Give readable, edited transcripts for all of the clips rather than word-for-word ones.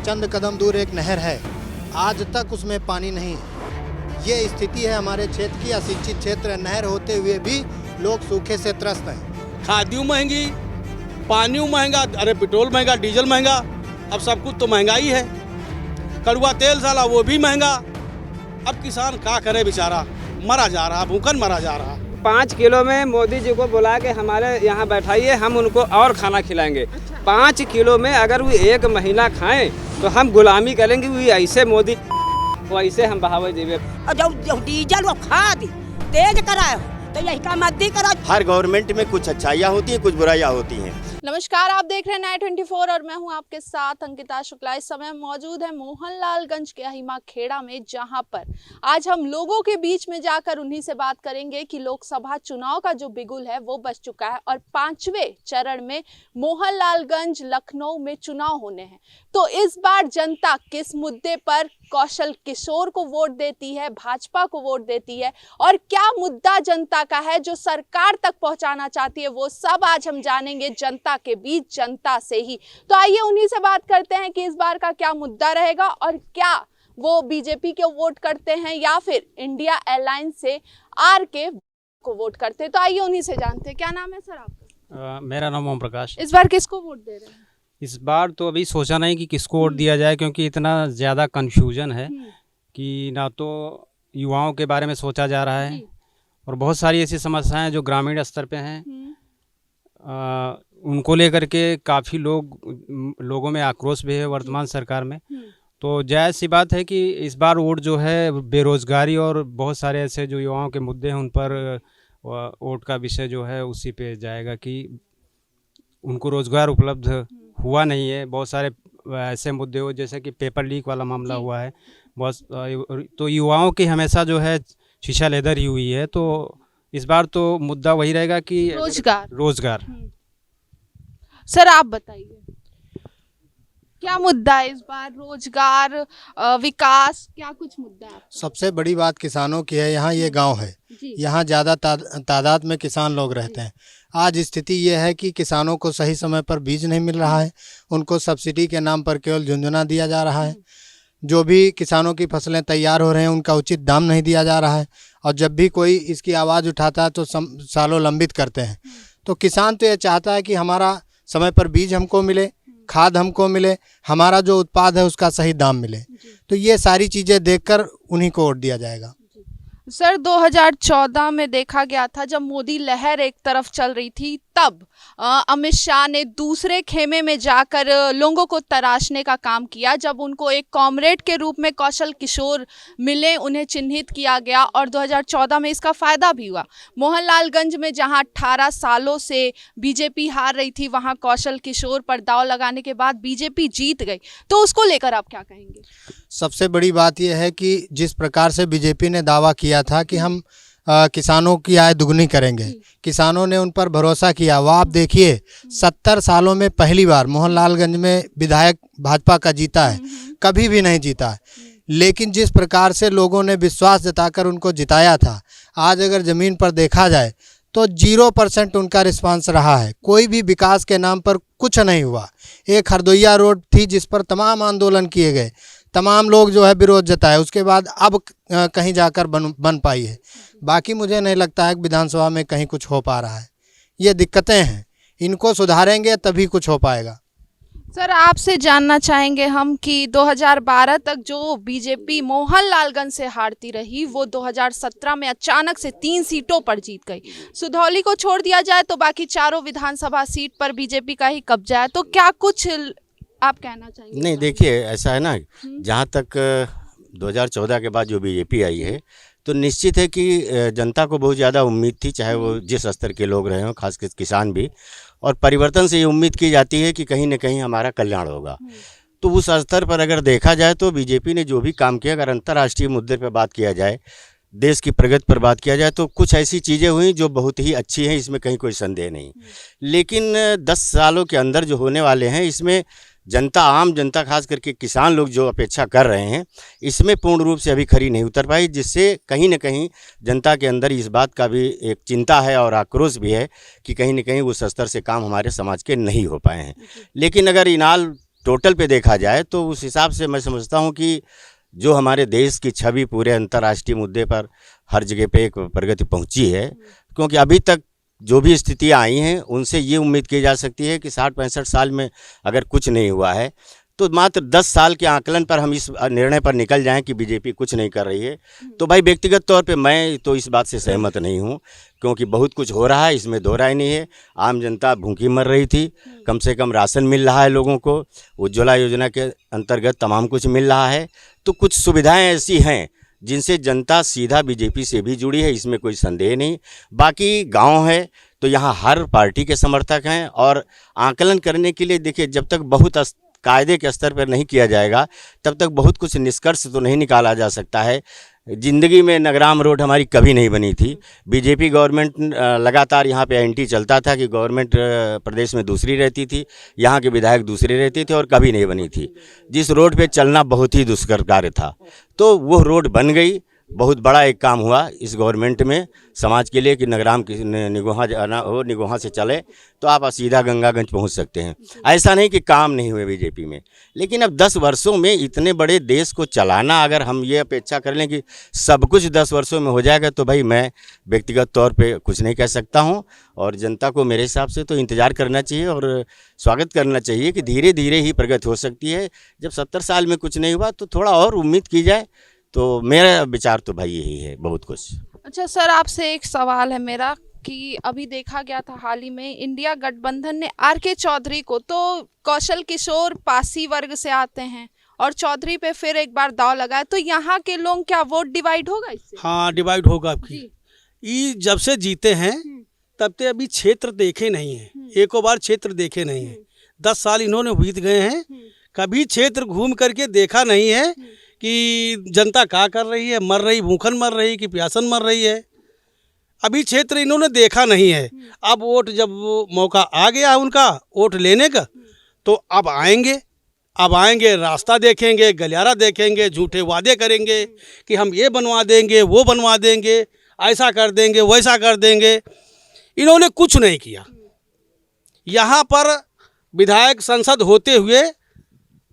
चंद कदम दूर एक नहर है, आज तक उसमें पानी नहीं है। ये स्थिति है हमारे क्षेत्र की। अशिक्षित क्षेत्र नहर होते हुए भी लोग सूखे से त्रस्त हैं। खाद्य महंगी, पानी महंगा, अरे पेट्रोल महंगा, डीजल महंगा, अब सब कुछ तो महंगाई है। कड़ुआ तेल साला वो भी महंगा। अब किसान क्या करे बेचारा, मरा जा रहा, भूखन मरा जा रहा। 5 किलो में मोदी जी को बुला के हमारे यहाँ बैठाइए, हम उनको और खाना खिलाएंगे। 5 किलो में अगर वो 1 महीना खाएं तो हम गुलामी करेंगे। वो ऐसे मोदी वैसे हम बहावे देवे। जो डीजल वो खाद तेज कराए तो यही का मद्दी करा। हर गवर्नमेंट में कुछ अच्छाइयाँ होती हैं, कुछ बुराइयाँ होती हैं। नमस्कार, आप देख रहे हैं नाइट 24 और मैं हूं आपके साथ अंकिता शुक्ला। इस समय मौजूद है मोहनलालगंज के अहिमा खेड़ा में, जहां पर आज हम लोगों के बीच में जाकर उन्हीं से बात करेंगे कि लोकसभा चुनाव का जो बिगुल है वो बज चुका है और 5वें चरण में मोहनलालगंज लखनऊ में चुनाव होने हैं। तो इस बार जनता किस मुद्दे पर कौशल किशोर को वोट देती है, भाजपा को वोट देती है और क्या मुद्दा जनता का है जो सरकार तक पहुंचाना चाहती है, वो सब आज हम जानेंगे जनता के बीच, जनता से ही। तो आइए उन्हीं से बात करते हैं कि इस बार का क्या मुद्दा रहेगा और क्या वो बीजेपी को वोट करते हैं या फिर इंडिया अलायंस से आर के को वोट करते हैं। तो आइए उन्हीं से जानते हैं। क्या नाम है सर आपका? मेरा नाम ओम प्रकाश। इस बार किसको वोट दे रहे हैं? इस बार तो अभी सोचा नहीं कि किसको वोट दिया जाए, क्योंकि इतना ज़्यादा कन्फ्यूजन है कि ना तो युवाओं के बारे में सोचा जा रहा है और बहुत सारी ऐसी समस्याएं जो ग्रामीण स्तर पे हैं, उनको लेकर के काफ़ी लोगों में आक्रोश भी है वर्तमान सरकार में। तो जायज़ सी बात है कि इस बार वोट जो है बेरोज़गारी और बहुत सारे ऐसे जो युवाओं के मुद्दे हैं उन पर वोट का विषय जो है उसी पे जाएगा कि उनको रोज़गार उपलब्ध हुआ नहीं है। बहुत सारे ऐसे मुद्दे हो जैसे कि पेपर लीक वाला मामला हुआ है बहुत, तो युवाओं की हमेशा जो है शीशा लेदर ही हुई है। तो इस बार तो मुद्दा वही रहेगा कि रोजगार। सर आप बताइए क्या मुद्दा है इस बार? रोजगार, विकास, क्या कुछ मुद्दा है? सबसे बड़ी बात किसानों की है। यहाँ ये गांव है, यहाँ ज़्यादा तादाद में किसान लोग रहते हैं। आज स्थिति ये है कि किसानों को सही समय पर बीज नहीं मिल रहा है, उनको सब्सिडी के नाम पर केवल झुंझुना दिया जा रहा है। जो भी किसानों की फसलें तैयार हो रहे हैं उनका उचित दाम नहीं दिया जा रहा है और जब भी कोई इसकी आवाज़ उठाता है तो सालों लंबित करते हैं। तो किसान तो ये चाहता है कि हमारा समय पर बीज हमको मिले, खाद हमको मिले, हमारा जो उत्पाद है उसका सही दाम मिले। तो ये सारी चीज़ें देखकर उन्हीं को वोट दिया जाएगा। सर 2014 में देखा गया था जब मोदी लहर एक तरफ चल रही थी, तब अमित शाह ने दूसरे खेमे में जाकर लोगों को तराशने का काम किया। जब उनको एक कॉमरेड के रूप में कौशल किशोर मिले, उन्हें चिन्हित किया गया और 2014 में इसका फायदा भी हुआ। मोहनलालगंज में जहां 18 सालों से बीजेपी हार रही थी, वहां कौशल किशोर पर दांव लगाने के बाद बीजेपी जीत गई। तो उसको लेकर आप क्या कहेंगे? सबसे बड़ी बात यह है कि जिस प्रकार से बीजेपी ने दावा किया था कि हम किसानों की आय दुगनी करेंगे, किसानों ने उन पर भरोसा किया। वो आप देखिए 70 सालों में पहली बार मोहनलालगंज में विधायक भाजपा का जीता है, कभी भी नहीं जीता है। लेकिन जिस प्रकार से लोगों ने विश्वास जताकर उनको जिताया था, आज अगर ज़मीन पर देखा जाए तो 0% उनका रिस्पांस रहा है। कोई भी विकास के नाम पर कुछ नहीं हुआ। एक हरदोइया रोड थी जिस पर तमाम आंदोलन किए गए, तमाम लोग जो है विरोध जताए, उसके बाद अब कहीं जाकर बन पाई है। बाकी मुझे नहीं लगता है कि विधानसभा में कहीं कुछ हो पा रहा है। ये दिक्कतें हैं, इनको सुधारेंगे तभी कुछ हो पाएगा। सर आपसे जानना चाहेंगे हम कि 2012 तक जो बीजेपी मोहनलालगंज से हारती रही, वो 2017 में अचानक से 3 सीटों पर जीत गई। सुधौली को छोड़ दिया जाए तो बाकी चारों विधानसभा सीट पर बीजेपी का ही कब्जा है। तो क्या कुछ आप कहना चाहेंगे? नहीं, देखिए ऐसा है ना, जहाँ तक 2014 के बाद जो बीजेपी आई है तो निश्चित है कि जनता को बहुत ज़्यादा उम्मीद थी, चाहे वो जिस स्तर के लोग रहे हों, खासकर किसान भी। और परिवर्तन से ये उम्मीद की जाती है कि कहीं न कहीं हमारा कल्याण होगा। तो उस स्तर पर अगर देखा जाए तो बीजेपी ने जो भी काम किया, अगर अंतर्राष्ट्रीय मुद्दे पर बात किया जाए, देश की प्रगति पर बात किया जाए, तो कुछ ऐसी चीज़ें हुई जो बहुत ही अच्छी हैं, इसमें कहीं कोई संदेह नहीं। लेकिन 10 सालों के अंदर जो होने वाले हैं, इसमें जनता, आम जनता, खास करके किसान लोग जो अपेक्षा कर रहे हैं, इसमें पूर्ण रूप से अभी खरी नहीं उतर पाई, जिससे कहीं न कहीं जनता के अंदर इस बात का भी एक चिंता है और आक्रोश भी है कि कहीं न कहीं उस स्तर से काम हमारे समाज के नहीं हो पाए हैं। लेकिन अगर इनाल टोटल पे देखा जाए तो उस हिसाब से मैं समझता हूँ कि जो हमारे देश की छवि पूरे अंतर्राष्ट्रीय मुद्दे पर हर जगह पे एक प्रगति पहुंची है, क्योंकि अभी तक जो भी स्थितियां आई हैं उनसे ये उम्मीद की जा सकती है कि 60-65 साल में अगर कुछ नहीं हुआ है तो मात्र 10 साल के आकलन पर हम इस निर्णय पर निकल जाएं कि बीजेपी कुछ नहीं कर रही है, तो भाई व्यक्तिगत तौर पे मैं तो इस बात से सहमत नहीं हूं, क्योंकि बहुत कुछ हो रहा है, इसमें दो राय नहीं है। आम जनता भूखी मर रही थी, कम से कम राशन मिल रहा है लोगों को, उज्ज्वला योजना के अंतर्गत तमाम कुछ मिल रहा है, तो कुछ सुविधाएँ ऐसी हैं जिनसे जनता सीधा बीजेपी से भी जुड़ी है, इसमें कोई संदेह नहीं। बाकी गांव है तो यहाँ हर पार्टी के समर्थक हैं, और आकलन करने के लिए देखिए जब तक बहुत कायदे के स्तर पर नहीं किया जाएगा तब तक बहुत कुछ निष्कर्ष तो नहीं निकाला जा सकता है। ज़िंदगी में नगराम रोड हमारी कभी नहीं बनी थी। बीजेपी गवर्नमेंट लगातार यहाँ पे एंटी चलता था कि गवर्नमेंट प्रदेश में दूसरी रहती थी, यहाँ के विधायक दूसरे रहते थे, और कभी नहीं बनी थी। जिस रोड पे चलना बहुत ही दुष्कर कार्य था, तो वो रोड बन गई। बहुत बड़ा एक काम हुआ इस गवर्नमेंट में समाज के लिए कि नगराम की निगोहा जाना हो, निगोहा से चले तो आप सीधा गंगागंज पहुंच सकते हैं। ऐसा नहीं कि काम नहीं हुए बीजेपी में, लेकिन अब 10 वर्षों में इतने बड़े देश को चलाना, अगर हम ये अपेक्षा कर लें कि सब कुछ 10 वर्षों में हो जाएगा, तो भाई मैं व्यक्तिगत तौर पर कुछ नहीं कह सकता हूँ। और जनता को मेरे हिसाब से तो इंतज़ार करना चाहिए और स्वागत करना चाहिए कि धीरे धीरे ही प्रगति हो सकती है। जब 70 साल में कुछ नहीं हुआ तो थोड़ा और उम्मीद की जाए, तो मेरा विचार तो भाई यही है, बहुत कुछ। अच्छा सर, आपसे एक सवाल है मेरा कि अभी देखा गया था हाल ही में इंडिया गठबंधन ने आर.के. चौधरी को, तो कौशल किशोर पासी वर्ग से आते हैं और चौधरी पे फिर एक बार दाव लगाया, तो यहाँ के लोग क्या वोट डिवाइड होगा इससे? हाँ, डिवाइड होगा आपकी। ये जब से जीते हैं तब तक अभी क्षेत्र देखे नहीं है, एको बार क्षेत्र देखे नहीं है। 10 साल इन्होंने बीत गए हैं, कभी क्षेत्र घूम करके देखा नहीं है कि जनता क्या कर रही है, मर रही, भूखन मर रही कि प्यासन मर रही है। अभी क्षेत्र इन्होंने देखा नहीं है। अब वोट जब मौका आ गया उनका वोट लेने का, तो अब आएंगे, रास्ता देखेंगे, गलियारा देखेंगे, झूठे वादे करेंगे कि हम ये बनवा देंगे, वो बनवा देंगे, ऐसा कर देंगे, वैसा कर देंगे। इन्होंने कुछ नहीं किया। यहाँ पर विधायक सांसद होते हुए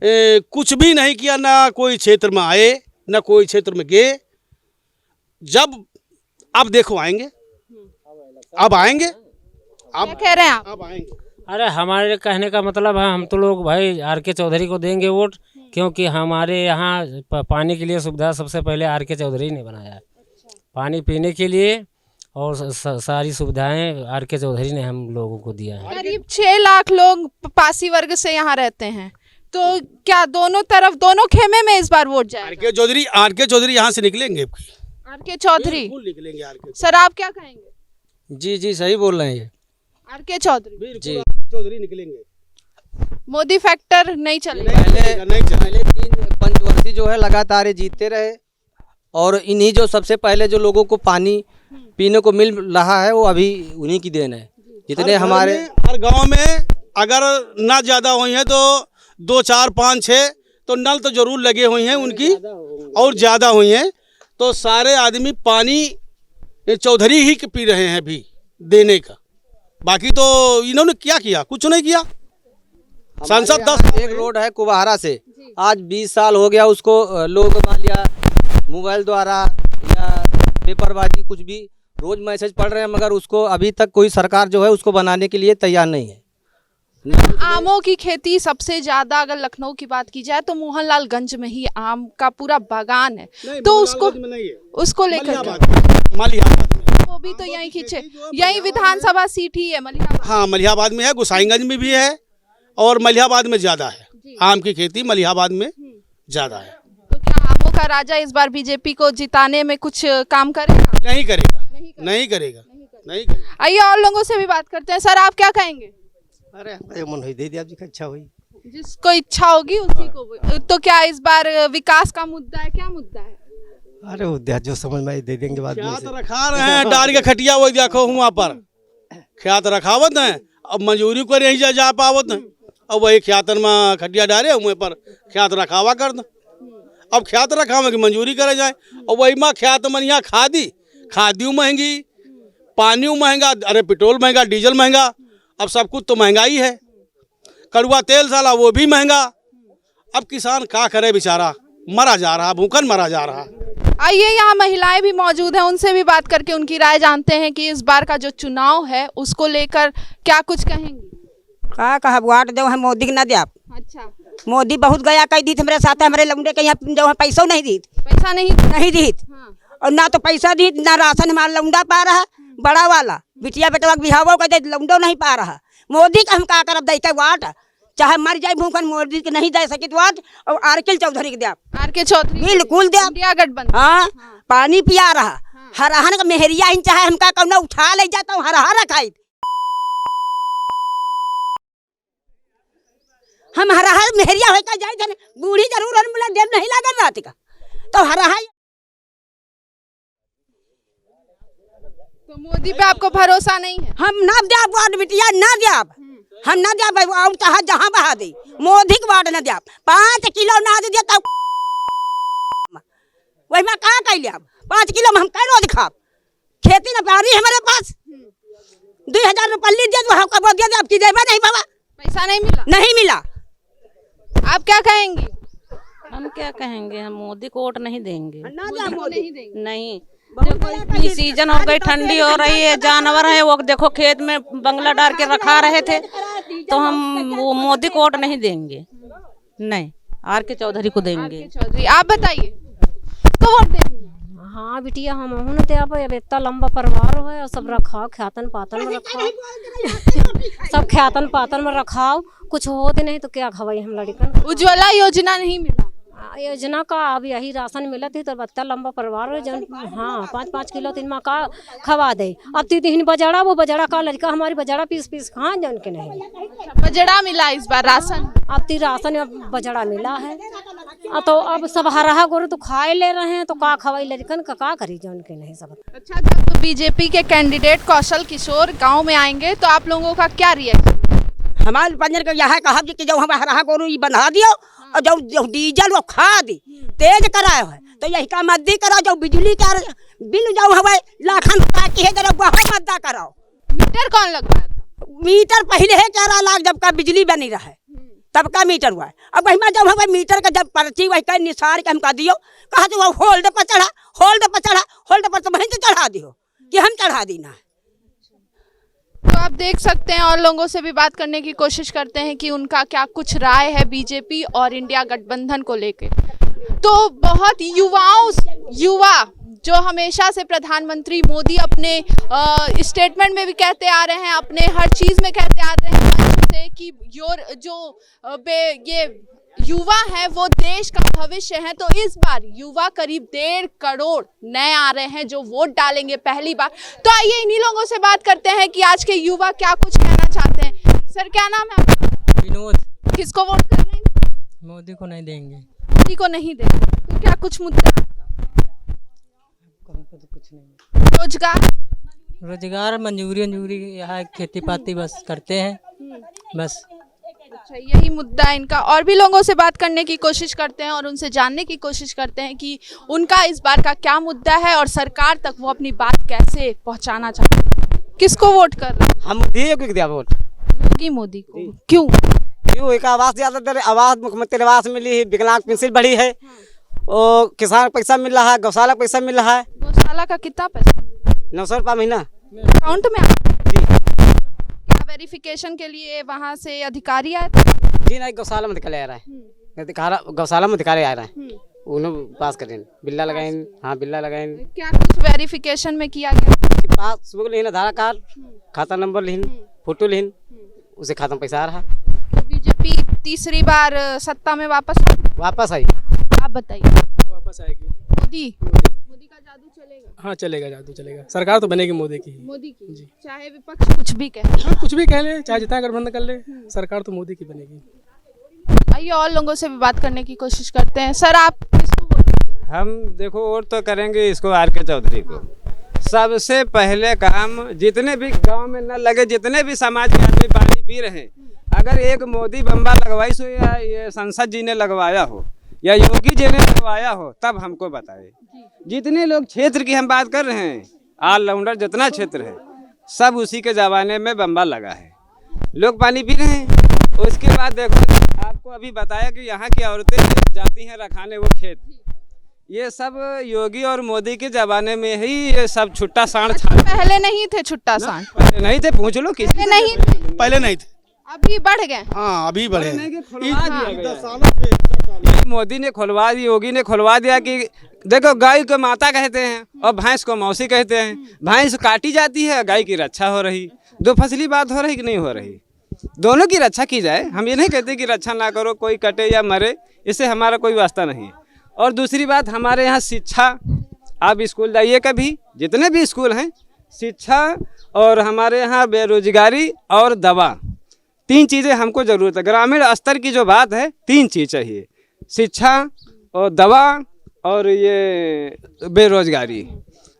कुछ भी नहीं किया, ना कोई क्षेत्र में आए, ना कोई क्षेत्र में गए। जब अब देखो आएंगे, अब कह रहे हैं आप? अब आएंगे। अरे हमारे कहने का मतलब है, हम तो लोग भाई आर.के. चौधरी को देंगे वोट, क्योंकि हमारे यहाँ पानी के लिए सुविधा सबसे पहले आर.के. चौधरी ने बनाया है। पानी पीने के लिए और सारी सुविधाएं आर.के. चौधरी ने हम लोगों को दिया है। करीब 6 लाख लोग पासी वर्ग से यहाँ रहते हैं, तो क्या दोनों तरफ, दोनों खेमे में इस बार वोट जाएगा? आर.के. चौधरी यहाँ से निकलेंगे। आर.के. चौधरी निकलेंगे आर.के. सर, आप क्या कहेंगे? जी सही बोल रहे हैं। आर.के. चौधरी जी चौधरी निकलेंगे। मोदी फैक्टर नहीं चलेगा। पहले 3 पंचवर्षीय जो है लगातार ये जीतते रहे, और इन्हीं जो सबसे पहले जो लोगों को पानी पीने को मिल रहा है वो अभी उन्हीं की देन है। जितने हमारे हर गांव में अगर ना ज़्यादा हुई हैं तो 2, 4, 5, 6 तो नल तो जरूर लगे हुए हैं उनकी, और ज़्यादा हुई हैं तो सारे आदमी पानी चौधरी ही पी रहे हैं अभी देने का। बाकी तो इन्होंने क्या किया? कुछ नहीं किया। सांसद 10 एक रोड है कुबहारा से, आज 20 साल हो गया उसको, लोग मान लिया मोबाइल द्वारा या पेपरबाजी कुछ भी रोज मैसेज पढ़ रहे हैं, मगर उसको अभी तक कोई सरकार जो है उसको बनाने के लिए तैयार नहीं है। आमों की खेती सबसे ज्यादा अगर लखनऊ की बात की जाए तो मोहनलालगंज में ही आम का पूरा बागान है, तो उसको लेकर मलिहाबाद में, वो भी तो यही खींचे, यही विधानसभा सीट ही है मलिहाबाद। हाँ, मलिहाबाद में है, गोसाईगंज में भी है, और मलिहाबाद में ज़्यादा है आम की खेती, मलिहाबाद में ज़्यादा है। तो क्या आमों का राजा इस बार बीजेपी को जिताने में कुछ काम करेगा? नहीं करेगा। आइए और लोगों से भी बात करते हैं। सर, आप क्या कहेंगे? अरे मन हुई दे दिया, आपकी इच्छा हुई, जिसको इच्छा होगी उसी को। तो क्या इस बार विकास का मुद्दा है? क्या मुद्दा है? अरे उद्या जो समझ में दे देंगे बाद में। ख्यात रखा रहे हैं डाल के खटिया, वो देखो वहाँ पर ख्यात रखावत है, अब मंजूरी को नहीं जा पावत है, अब वही ख्यातन में खटिया डाले वहाँ पर ख्यात रखावा कर दो। अब ख्यात रखावे की मंजूरी करे जाए, और वही में ख्यात मन यहाँ खादी महंगी, पानी महंगा, अरे पेट्रोल महंगा, डीजल महंगा, अब सब कुछ तो महंगाई है। कड़ुआ तेल साला वो भी महंगा, अब किसान क्या करे बेचारा, मरा जा रहा, भूखन मरा जा रहा। आइए यहाँ महिलाएं भी मौजूद हैं, उनसे भी बात करके उनकी राय जानते हैं कि इस बार का जो चुनाव है उसको लेकर क्या कुछ कहेंगी। का कहा वाट दो हम मोदी के ना दे आप। अच्छा, मोदी बहुत गया कह दी हमारे साथ, हमारे लौंडे के यहाँ जो है पैसा नहीं दी, पैसा नहीं दी हाँ। और ना तो पैसा दी ना राशन हमारा लौंडा पा रहा बड़ा वाला, बिटिया बेटवा बिहावो कहते लौंडो नहीं पा रहा। मोदी का हम का करब दे के वाट, चाहे मर जाए भूखन, मोदी के नहीं दे सके वाट, और आरके चौधरी के दे, आरके चौधरी बिल्कुल दे, इंडिया गठबंधन। हाँ पानी पिया रहा, हरहन का मेहरिया ही चाहे हमका कौन उठा ले जाता हूँ, हरहर खाई हम हरहर मेहरिया होकर जाए थे, बूढ़ी जरूर बोला देर नहीं लागत रात का, तो हरहर। तो मोदी पे आपको भरोसा नहीं है? हम ना दे वाट बिटिया, ना दे हम ना दे और चाहे जहाँ बहा दे, मोदी के वाट ना दे 5 किलो ना दे तो वही में कहाँ कह लिया 5 किलो में हम कह दिखा, खेती न पारी हमारे पास 2000 रुपये दे दो, हमका बोल दिया आपकी देवा नहीं बाबा, पैसा नहीं मिला, नहीं मिला। आप क्या कहेंगे? हम क्या कहेंगे, हम मोदी को वोट नहीं देंगे, नहीं देंगे। नहीं। जो सीजन हो गई, ठंडी हो रही है, जानवर है वो देखो खेत में बंगला डाल के रखा रहे थे, तो हम वो मोदी को वोट नहीं देंगे, नहीं आरके चौधरी को देंगे। चौधरी, आप बताइए किसको वोट देंगे? हाँ बिटिया हम हूँ ते अब इतना लंबा परिवार है और सब रखाओ ख्यातन पातन में रखाओ सब ख्यातन पातन में रखाओ, कुछ होते नहीं तो क्या खवाई हम लड़कन। उज्ज्वला योजना नहीं मिला, योजना का अब यही राशन मिला थी तो इतना लंबा परिवार है जन, हाँ 5-5 किलो 3 माह का खवा दे। अब तीन बजड़ा, वो बजड़ा का लड़का हमारी बजड़ा पीस खाए जन के नहीं बजड़ा मिला इस बार राशन, अब राशन में बजड़ा मिला है, तो अब सब हरा गोरे तो खाए ले रहे हैं, तो का खवाई लड़कन का करी जन के नहीं सब। अच्छा, जब तो बीजेपी के कैंडिडेट कौशल किशोर गांव में आएंगे तो आप लोगों का क्या रिएक्शन? हमारे पंजर को यह कहा कि जो हम हरा गोरू बंधा दियो और जो डीजल वो खाद तेज कराए है, तो यही का मद्दी कराओ, जो बिजली का बिल जो हवे लाखन की है जरा वह मद्दा कराओ। मीटर कौन लगवाया था? मीटर पहले है 11 लाख जब का बिजली बनी रहा है तब का मीटर हुआ है। अब वही में जब हमें मीटर का जब पर्ची वही का निसार के हम का दियो, कहा तो वो होल्ड पर चढ़ा, होल्ड पर चढ़ा, होल्ड पर तो वहीं तो चढ़ा दियो कि हम चढ़ा देना है। तो आप देख सकते हैं और लोगों से भी बात करने की कोशिश करते हैं कि उनका क्या कुछ राय है बीजेपी और इंडिया गठबंधन को लेकर। तो बहुत युवा जो हमेशा से प्रधानमंत्री मोदी अपने स्टेटमेंट में भी कहते आ रहे हैं, अपने हर चीज़ में कहते आ रहे हैं मंच से कि ये युवा है वो देश का भविष्य है। तो इस बार युवा करीब 1.5 करोड़ नए आ रहे हैं जो वोट डालेंगे पहली बार। तो आइए इन्हीं लोगों से बात करते हैं कि आज के युवा क्या कुछ कहना चाहते हैं। सर क्या नाम है आपका? विनोद। किसको वोट कर रहे हैं? मोदी को नहीं देंगे। मोदी को नहीं देंगे, तो क्या कुछ मुद्दा है आपका? तो कुछ नहीं। रोजगार मंजूरी यहाँ खेती पाती बस करते हैं बस। अच्छा, यही मुद्दा है इनका। और भी लोगों से बात करने की कोशिश करते हैं और उनसे जानने की कोशिश करते हैं कि उनका इस बार का क्या मुद्दा है और सरकार तक वो अपनी बात कैसे पहुंचाना चाहते हैं। किसको वोट कर रहे हैं? हम दिया वोट मोदी को। क्यों? एक आवास ज़्यादातर आवास मुख्यमंत्री आवास मिली है, विकलांग पेंशन बढ़ी है, और किसान पैसा मिल रहा है, गौशाला पैसा मिल रहा है। गौशाला का कितना पैसा? 900 रुपये महीना अकाउंट में जी। क्या वेरिफिकेशन के लिए वहाँ से अधिकारी आए थे? जी नहीं, गौशाला में अधिकारी आ रहा है, गौशाला में अधिकारी आ रहा है, उन्होंने पास करें बिल्ला लगाए। हाँ बिल्ला लगाए। क्या कुछ वेरिफिकेशन में किया गया? पास लिहिन, आधार कार्ड, खाता नंबर लिहिन, फोटो लिहिन, उसे खाता में पैसा आ रहा। तो बीजेपी तीसरी बार सत्ता में वापस आई। आप बताइए। वापस आएगी मोदी का जादू चलेगा? हाँ चलेगा, जादू चलेगा। सरकार तो बनेगी मोदी की जी। चाहे विपक्ष कुछ भी कहे। हाँ कुछ भी कह ले, चाहे जितना गठबंधन कर ले, सरकार तो मोदी की बनेगी। आइए और लोगों से भी बात करने की कोशिश करते हैं। सर आप किसको वोट करेंगे? हम देखो वोट तो करेंगे इसको, आरके चौधरी को। सबसे पहले काम जितने भी गांव में न लगे, जितने भी समाज के आदमी पानी पी रहे हैं, अगर एक मोदी बम्बा लगवाई सो या ये संसद जी ने लगवाया हो या योगी जी ने लगवाया हो तब हमको बताए। जितने लोग क्षेत्र की हम बात कर रहे हैं, ऑलराउंडर जितना क्षेत्र है सब उसी के जमाने में बम्बा लगा है, लोग पानी पी रहे हैं। उसके बाद देखो आपको आपको अभी बताया कि यहाँ की औरतें जाती हैं रखाने वो खेत, ये सब योगी और मोदी के जमाने में ही ये सब छुट्टा सांड पहले नहीं थे छुट्टा सांड? पहले नहीं थे, पूछ लो किसी पहले नहीं थे, पहले नहीं थे, अभी बढ़ गए। हाँ अभी बढ़े। मोदी ने खुलवा दी, योगी ने खुलवा दिया कि देखो गाय को माता कहते हैं और भैंस को मौसी कहते हैं। भैंस काटी जाती है, गाय की रक्षा हो रही। दो फसली बात हो रही कि नहीं हो रही? दोनों की रक्षा की जाए। हम ये नहीं कहते कि रक्षा ना करो, कोई कटे या मरे, इससे हमारा कोई वास्ता नहीं है। और दूसरी बात, हमारे यहाँ शिक्षा, आप स्कूल जाइए कभी, जितने भी स्कूल हैं, शिक्षा और हमारे यहाँ बेरोजगारी और दवा, तीन चीज़ें हमको ज़रूरत है। ग्रामीण स्तर की जो बात है, तीन चीज़ चाहिए, शिक्षा और दवा और ये बेरोजगारी।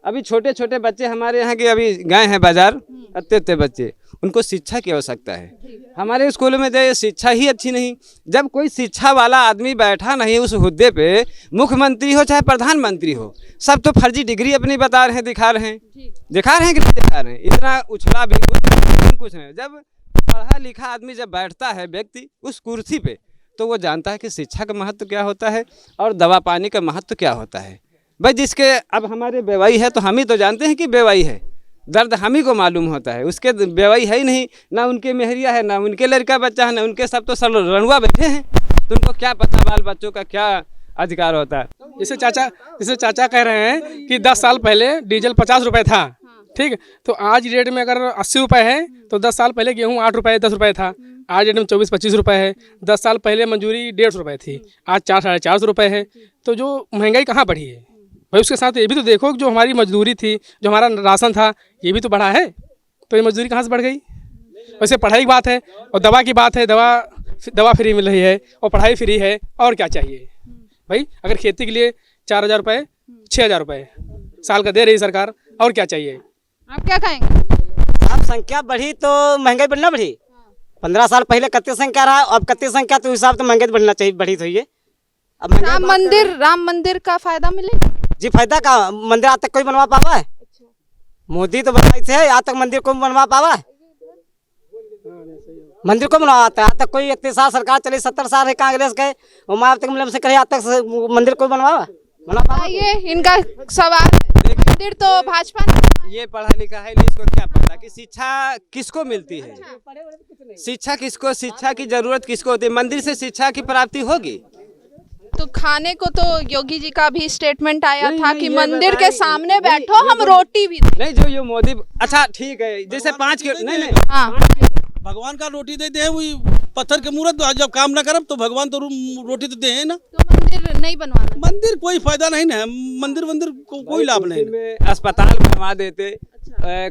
अभी छोटे छोटे बच्चे हमारे यहाँ के अभी गए हैं बाजार, अत्ते बच्चे, उनको शिक्षा की आवश्यकता है। हमारे स्कूल में तो शिक्षा ही अच्छी नहीं। जब कोई शिक्षा वाला आदमी बैठा नहीं उस हुद्दे पे, मुख्यमंत्री हो चाहे प्रधानमंत्री हो, सब तो फर्जी डिग्री अपनी बता रहे हैं, दिखा रहे हैं कि नहीं दिखा रहे हैं। इतना उछला भी कुछ नहीं। जब पढ़ा लिखा आदमी जब बैठता है व्यक्ति उस कुर्सी पे, तो वो जानता है कि शिक्षा का महत्व क्या होता है और दवा पानी का महत्व क्या होता है। भाई जिसके अब हमारे बेवाई है तो हम ही तो जानते हैं कि बेवाई है, दर्द हम ही को मालूम होता है। उसके बेवाई है ही नहीं, ना उनके मेहरिया है, ना उनके लड़का बच्चा है, ना उनके, सब तो सब रणुआ बैठे हैं, तो उनको क्या पता बाल बच्चों का क्या अधिकार होता है। जैसे चाचा कह रहे हैं कि 10 साल पहले डीजल 50 रुपये था, ठीक, तो आज रेट में अगर 80 रुपये है तो 10 साल पहले गेहूँ 8 रुपये 10 रुपये था, आज रेट में 24-25 रुपये है। 10 साल पहले मंजूरी 150 रुपये थी, आज 400-450 रुपये है। तो जो महंगाई कहाँ बढ़ी है भाई? उसके साथ ये भी तो देखो कि जो हमारी मजदूरी थी, जो हमारा राशन था, ये भी तो बढ़ा है। तो ये मजदूरी कहाँ से बढ़ गई? वैसे पढ़ाई की बात है और दवा की बात है, दवा फ्री मिल रही है और पढ़ाई फ्री है, और क्या चाहिए भाई? अगर खेती के लिए 4000 रुपये 6000 रुपये साल का दे रही सरकार, और क्या चाहिए? आप क्या खाएंगे? अब संख्या बढ़ी तो महंगाई बढ़ना बढ़ी। 15 साल पहले कत्ते संख्या रहा, अब कत्ते संख्या, तो हिसाब तो महंगाई बढ़ना चाहिए, बढ़ी तो ये। अब राम मंदिर का फायदा मिलेगा जी? फायदा का मंदिर आज तक कोई बनवा पावा है? मोदी तो बनाई थे, आज तक मंदिर को बनवा पावा है? मंदिर को बनवाता है आज तक कोई? इतने साल सरकार चली, 70 साल है कांग्रेस के, आज तक से कहे आज तक मंदिर को बनवा ये इनका सवाल है। मंदिर तो भाजपा ने, ये पढ़ा लिखा है, इसको क्या पता कि शिक्षा किसको मिलती है? शिक्षा किसको, शिक्षा की जरूरत किसको होती है? मंदिर से शिक्षा की प्राप्ति होगी? तो खाने को तो योगी जी का भी स्टेटमेंट आया था कि मंदिर के सामने बैठो, हम रोटी भी दें। नहीं, जो ये मोदी, अच्छा ठीक है, जैसे 5 किलो, नहीं, हाँ, भगवान का रोटी देते हैं, वही पत्थर के मूर्त, जब काम ना करब तो भगवान तो रोटी देते हैं ना। तो मंदिर नहीं बनवाना? मंदिर कोई फायदा नहीं ना, मंदिर को कोई लाभ नहीं। अस्पताल बनवा देते,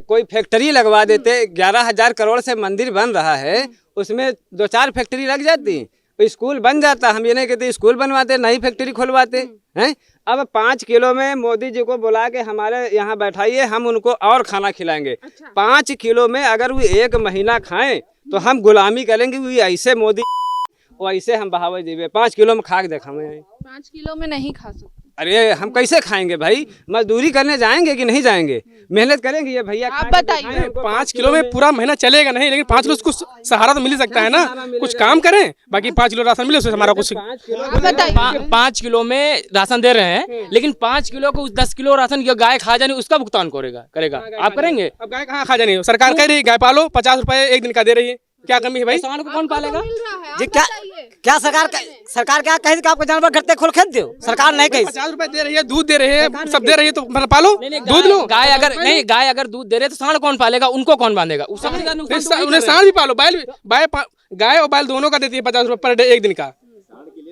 कोई फैक्ट्री लगवा देते। 11,000 करोड़ से मंदिर बन रहा है, उसमें 2-4 फैक्ट्री लग जाती, स्कूल बन जाता। हम ये नहीं कहते स्कूल बनवाते, नई फैक्ट्री खुलवाते हैं। अब 5 किलो में मोदी जी को बुला के हमारे यहाँ बैठाइए, हम उनको और खाना खिलाएंगे। 5 किलो में अगर वो 1 महीना खाएं तो हम गुलामी करेंगे। वो ऐसे मोदी, वो ऐसे हम बहावे देवे। 5 किलो में खा के देखा मैं, 5 किलो में नहीं खा सकते। अरे हम कैसे खाएंगे भाई? मजदूरी करने जाएंगे कि नहीं जाएंगे? मेहनत करेंगे ये भैया। आप बताइए। 5 किलो में पूरा महीना चलेगा नहीं, लेकिन 5 किलो कुछ सहारा तो मिल ही सकता है ना। कुछ काम करें, बाकी 5 किलो राशन मिले, उससे हमारा कुछ। 5 किलो में राशन दे रहे हैं, लेकिन 5 किलो को 10 किलो राशन गाय खा जाने उसका भुगतान करेगा। आप करेंगे? अब गाय कहाँ खा जानी? सरकार कह रही है गाय पालो, 50 रुपए 1 दिन का दे रही है, क्या कमी है भाई? किसान को कौन पालेगा? जी क्या सरकार क्या कहे कि आपको जानवर घर खोल खेत दो? सरकार नहीं कही। 50 रुपए दे रही है, दूध दे रही है, सब दे रही है, तो पालो, दूध लो। गाय अगर दूध दे रहे तो सांड कौन पालेगा? उनको कौन बांधेगा? उन्हें सांड भी पालो, गाय और बैल दोनों का देती है 50 रुपए पर डे 1 दिन का।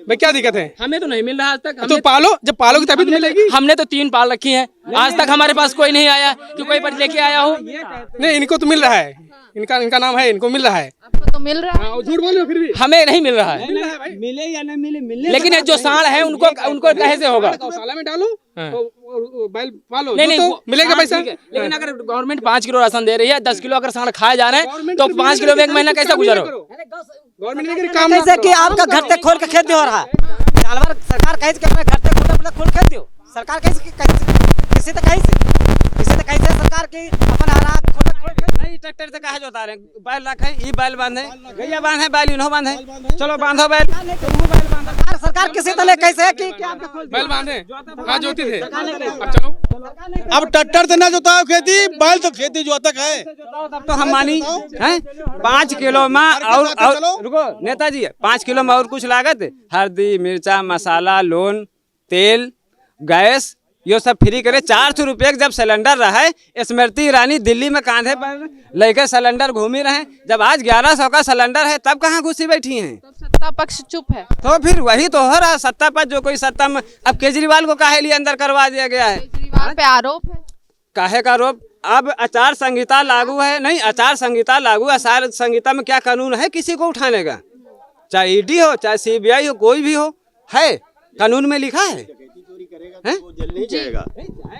भाई क्या दिक्कत है? हमें तो नहीं मिल रहा आज तक। तो पालो, जब पालोगे तभी तो मिलेगी। हमने तो 3 पाल रखी हैं, आज तक हमारे पास कोई नहीं आया कि कोई पर लेके आया हो। नहीं, इनको तो मिल रहा है, इनका नाम है, इनको मिल रहा है। आपको तो मिल रहा है? झूठ बोलो फिर भी। हमें नहीं मिल रहा है। मिले या नहीं मिले, लेकिन जो सांड है उनको कैसे होगा? गौशाला में डालो, बैल पालो, नहीं मिलेगा पैसा। लेकिन अगर गवर्नमेंट 5 किलो राशन दे रही है, 10 किलो अगर सांड खाए जा रहे हैं, तो 5 किलो में 1 महीना कैसा गुजारो? गवर्नमेंट काम कैसे कि आपका घर तक खोल के खेत हो रहा है जानवर? सरकार कहे कि अपना घर तक खोल खेत दो। सरकार कैसे किसी तक कैसे सरकार सरकार की अपन हालात नहीं ट्रैक्टर से कहा जोता रहे बैल रखे ई बैल बांधे गैया बांधे बैल इन्हों बांधे चलो बांधो बैल सरकार किसी तरह कैसे है कि क्या बैल बांधे कहाँ जोती थे अब चलो अब ट्रैक्टर से ना जोताओ खेती, बैल तो खेती जो तक है। तब तो हम मानी हैं 5 किलो में और रुको नेताजी 5 किलो में और कुछ लागत हल्दी मिर्चा मसाला लोन तेल गैस ये सब फ्री करे। 400 रुपये जब सिलेंडर रहे स्मृति ईरानी दिल्ली में कांधे पर लेके सिलेंडर घूमी रहे, जब आज 1100 का सिलेंडर है तब कहाँ घुसी बैठी हैं। सत्ता पक्ष चुप है तो फिर वही तो हो रहा है सत्ता पर जो कोई सत्ता में। अब केजरीवाल को काहे लिए अंदर करवा दिया गया है, केजरीवाल पे आरोप है काहे का आरोप। अब आचार संहिता लागू है, नहीं आचार संहिता लागू, आचार संहिता में क्या कानून है किसी को उठाने का, चाहे ईडी हो चाहे सीबीआई हो कोई भी हो, है कानून में लिखा है।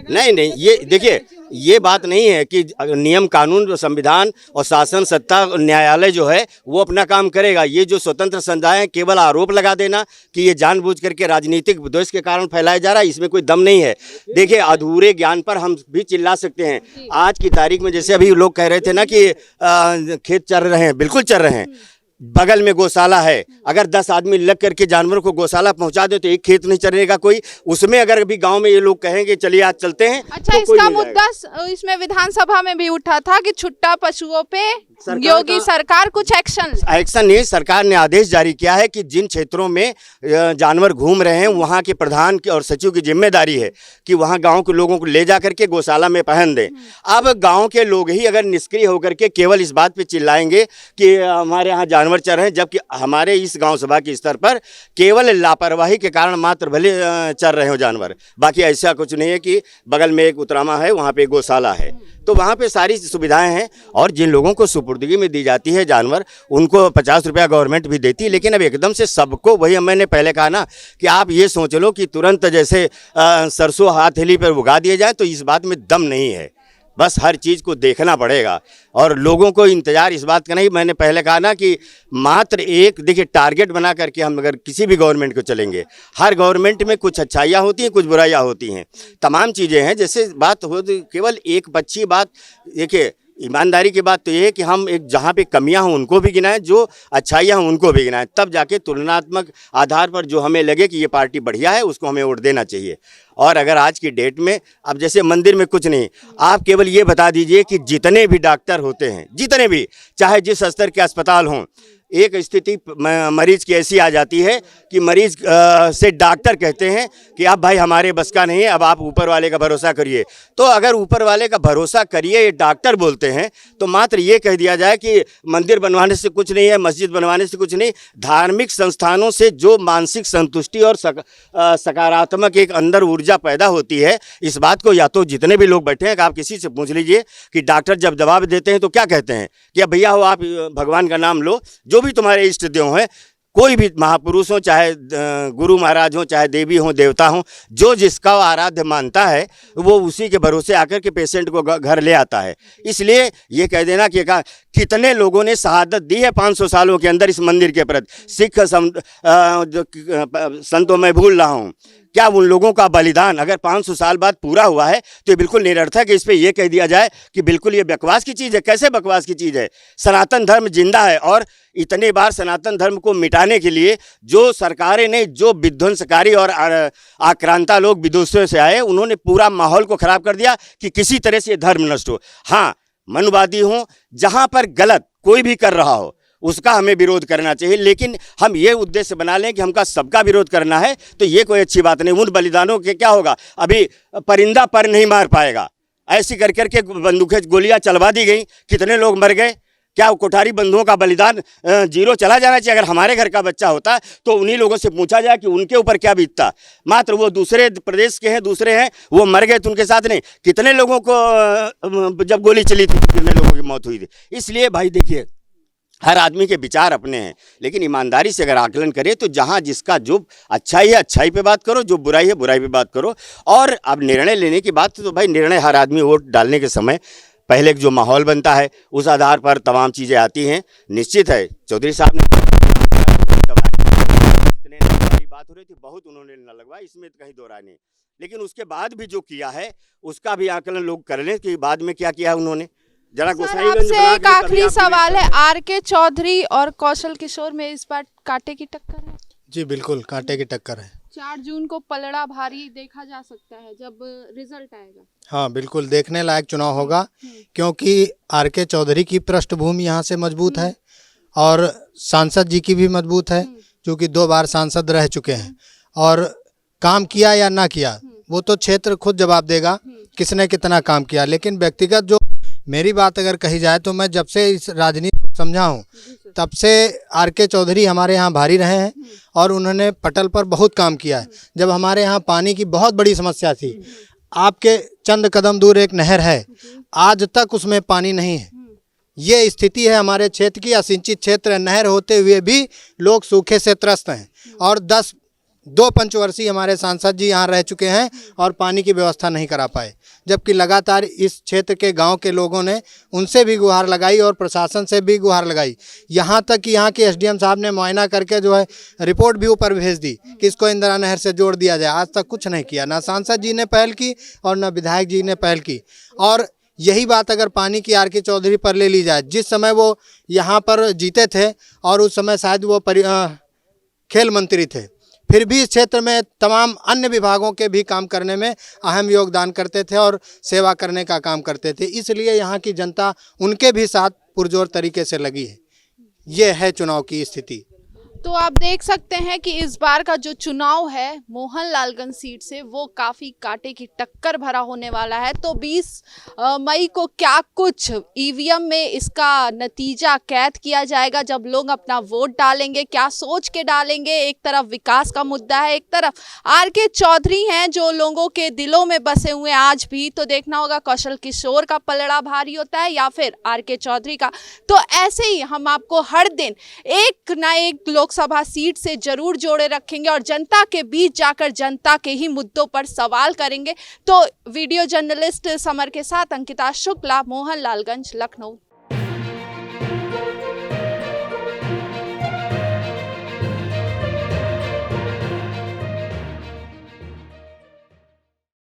नहीं नहीं ये देखिए ये बात नहीं है कि नियम कानून संविधान और शासन सत्ता न्यायालय जो है वो अपना काम करेगा। ये जो स्वतंत्र संस्थाएं हैं केवल आरोप लगा देना कि ये जानबूझ करके राजनीतिक द्वेष के कारण फैलाया जा रहा है, इसमें कोई दम नहीं है। देखिए अधूरे ज्ञान पर हम भी चिल्ला सकते हैं। आज की तारीख में जैसे अभी लोग कह रहे थे ना कि खेत चर रहे हैं, बिल्कुल चर रहे हैं, बगल में गौशाला है, अगर 10 आदमी लग करके जानवरों को गौशाला पहुंचा दे तो एक खेत नहीं चरेगा कोई। उसमें अगर अभी गांव में ये लोग कहेंगे चलिए आज चलते हैं अच्छा तो इसका मुद्दा इसमें विधानसभा में भी उठा था कि छुट्टा पशुओं पे योगी सरकार कुछ एक्शन नहीं, सरकार ने आदेश जारी किया है कि जिन क्षेत्रों में जानवर घूम रहे हैं वहाँ के प्रधान की और सचिव की जिम्मेदारी है कि वहाँ गाँव के लोगों को ले जा करके गौशाला में पहन दें। अब गाँव के लोग ही अगर निष्क्रिय होकर के केवल इस बात पे चिल्लाएंगे कि हमारे यहाँ जानवर चर रहे हैं, जबकि हमारे इस गांव सभा के स्तर पर केवल लापरवाही के कारण मात्र भले चर रहे हो जानवर, बाकी ऐसा कुछ नहीं है कि बगल में एक उतरामा है वहाँ पे गौशाला है तो वहाँ पे सारी सुविधाएं हैं। और जिन लोगों को सुपुर्दगी में दी जाती है जानवर उनको 50 रुपया गवर्नमेंट भी देती है, लेकिन अब एकदम से सबको वही मैंने पहले कहा ना कि आप ये सोच लो कि तुरंत जैसे सरसों हथेली पर उगा दिए जाए, तो इस बात में दम नहीं है। बस हर चीज़ को देखना पड़ेगा और लोगों को इंतज़ार इस बात का नहीं। मैंने पहले कहा ना कि मात्र एक देखिए टारगेट बना करके हम अगर किसी भी गवर्नमेंट को चलेंगे, हर गवर्नमेंट में कुछ अच्छाइयाँ होती हैं कुछ बुराइयाँ होती हैं, तमाम चीज़ें हैं। जैसे बात हो केवल एक अच्छी बात देखिए ईमानदारी की बात तो ये है कि हम एक जहाँ पे कमियां हों उनको भी गिनाएं, जो अच्छाइयाँ हों उनको भी गिनाएं, तब जाके तुलनात्मक आधार पर जो हमें लगे कि ये पार्टी बढ़िया है उसको हमें वोट देना चाहिए। और अगर आज की डेट में अब जैसे मंदिर में कुछ नहीं, आप केवल ये बता दीजिए कि जितने भी डॉक्टर होते हैं, जितने भी चाहे जिस स्तर के अस्पताल हों, एक स्थिति मरीज की ऐसी आ जाती है कि मरीज से डॉक्टर कहते हैं कि अब भाई हमारे बस का नहीं है, अब आप ऊपर वाले का भरोसा करिए। तो अगर ऊपर वाले का भरोसा करिए ये डॉक्टर बोलते हैं तो मात्र ये कह दिया जाए कि मंदिर बनवाने से कुछ नहीं है, मस्जिद बनवाने से कुछ नहीं, धार्मिक संस्थानों से जो मानसिक संतुष्टि और सकारात्मक एक अंदर ऊर्जा पैदा होती है, इस बात को या तो जितने भी लोग बैठे हैं आप किसी से पूछ लीजिए कि डॉक्टर जब जवाब देते हैं तो क्या कहते हैं कि अब भैया हो आप भगवान का नाम लो, जो भी तुम्हारे इष्ट देव हैं, कोई भी महापुरुष हो चाहे गुरु महाराज हो चाहे देवी हो देवता हो, जो जिसका आराध्य मानता है वो उसी के भरोसे आकर के पेशेंट को घर ले आता है। इसलिए ये कह देना कि कितने लोगों ने शहादत दी है 500 सालों के अंदर इस मंदिर के प्रति, सिख संतों में भूल रहा हूँ, क्या उन लोगों का बलिदान अगर 500 साल बाद पूरा हुआ है तो ये बिल्कुल निरर्थक है। इस पे ये कह दिया जाए कि बिल्कुल ये बकवास की चीज़ है। कैसे बकवास की चीज़ है? सनातन धर्म जिंदा है और इतने बार सनातन धर्म को मिटाने के लिए जो सरकारें ने, जो विध्वंसकारी और आक्रांता लोग विदेशों से आए, उन्होंने पूरा माहौल को खराब कर दिया कि किसी तरह से ये धर्म नष्ट हो। हाँ, मनुवादी हो, जहाँ पर गलत कोई भी कर रहा हो उसका हमें विरोध करना चाहिए, लेकिन हम ये उद्देश्य बना लें कि हमका सबका विरोध करना है तो ये कोई अच्छी बात नहीं। उन बलिदानों के क्या होगा? अभी परिंदा पर नहीं मार पाएगा, ऐसी कर करके बंदूकें गोलियां चलवा दी गई, कितने लोग मर गए। क्या कोठारी बंधुओं का बलिदान जीरो चला जाना चाहिए? अगर हमारे घर का बच्चा होता तो उन्हीं लोगों से पूछा जाए कि उनके ऊपर क्या बीतता। मात्र वो दूसरे प्रदेश के हैं, दूसरे हैं, वो मर गए तो उनके साथ नहीं, कितने लोगों को जब गोली चली थी कितने लोगों की मौत हुई थी। इसलिए भाई देखिए, हर आदमी के विचार अपने हैं, लेकिन ईमानदारी से अगर आकलन करें तो जहां जिसका जो अच्छाई है अच्छाई पे बात करो, जो बुराई है बुराई पे बात करो। और अब निर्णय लेने की बात तो भाई निर्णय हर आदमी वोट डालने के समय पहले जो माहौल बनता है उस आधार पर तमाम चीज़ें आती हैं। निश्चित है चौधरी साहब ने जितने बात हो रही थी, बहुत उन्होंने न लगवाया, इसमें तो कहीं दो राय नहीं। लेकिन उसके बाद भी जो किया है उसका भी आकलन लोग कर लें कि बाद में क्या किया है उन्होंने। जरा आपसे एक आखिरी सवाल है, आर.के. चौधरी और कौशल किशोर में इस बार कांटे की टक्कर है? जी बिल्कुल, कांटे की टक्कर है। 4 जून को पलड़ा भारी देखा जा सकता है जब रिजल्ट आएगा। हाँ बिल्कुल, देखने लायक चुनाव होगा, क्योंकि आर.के. चौधरी की पृष्ठभूमि यहाँ से मजबूत है और सांसद जी की भी मजबूत है, क्योंकि 2 बार सांसद रह चुके हैं। और काम किया या ना किया वो तो क्षेत्र खुद जवाब देगा किसने कितना काम किया। लेकिन व्यक्तिगत जो मेरी बात अगर कही जाए तो मैं जब से इस राजनीति को समझा हूँ तब से आर.के. चौधरी हमारे यहाँ भारी रहे हैं और उन्होंने पटल पर बहुत काम किया है। जब हमारे यहाँ पानी की बहुत बड़ी समस्या थी, आपके चंद कदम दूर एक नहर है, आज तक उसमें पानी नहीं है। ये स्थिति है हमारे क्षेत्र की, असिंचित क्षेत्र है, नहर होते हुए भी लोग सूखे से त्रस्त हैं। और 2 पंचवर्षीय हमारे सांसद जी यहाँ रह चुके हैं और पानी की व्यवस्था नहीं करा पाए, जबकि लगातार इस क्षेत्र के गांव के लोगों ने उनसे भी गुहार लगाई और प्रशासन से भी गुहार लगाई। यहाँ तक कि यहाँ के एसडीएम साहब ने मुआयना करके जो है रिपोर्ट भी ऊपर भेज दी कि इसको इंदिरा नहर से जोड़ दिया जाए। आज तक कुछ नहीं किया, ना सांसद जी ने पहल की और न विधायक जी ने पहल की। और यही बात अगर पानी की आर.के. चौधरी पर ले ली जाए, जिस समय वो यहाँ पर जीते थे और उस समय शायद वो खेल मंत्री थे, फिर भी इस क्षेत्र में तमाम अन्य विभागों के भी काम करने में अहम योगदान करते थे और सेवा करने का काम करते थे। इसलिए यहाँ की जनता उनके भी साथ पुरजोर तरीके से लगी है। ये है चुनाव की स्थिति। तो आप देख सकते हैं कि इस बार का जो चुनाव है मोहनलालगंज सीट से वो काफ़ी कांटे की टक्कर भरा होने वाला है। तो 20 मई को क्या कुछ ईवीएम में इसका नतीजा कैद किया जाएगा जब लोग अपना वोट डालेंगे, क्या सोच के डालेंगे। एक तरफ विकास का मुद्दा है, एक तरफ आर.के. चौधरी हैं जो लोगों के दिलों में बसे हुए आज भी। तो देखना होगा कौशल किशोर का पलड़ा भारी होता है या फिर आर.के. चौधरी का। तो ऐसे ही हम आपको हर दिन एक ना एक लोकसभा सीट से जरूर जोड़े रखेंगे और जनता के बीच जाकर जनता के ही मुद्दों पर सवाल करेंगे। तो वीडियो जर्नलिस्ट समर के साथ अंकिता शुक्ला, मोहनलालगंज, लखनऊ।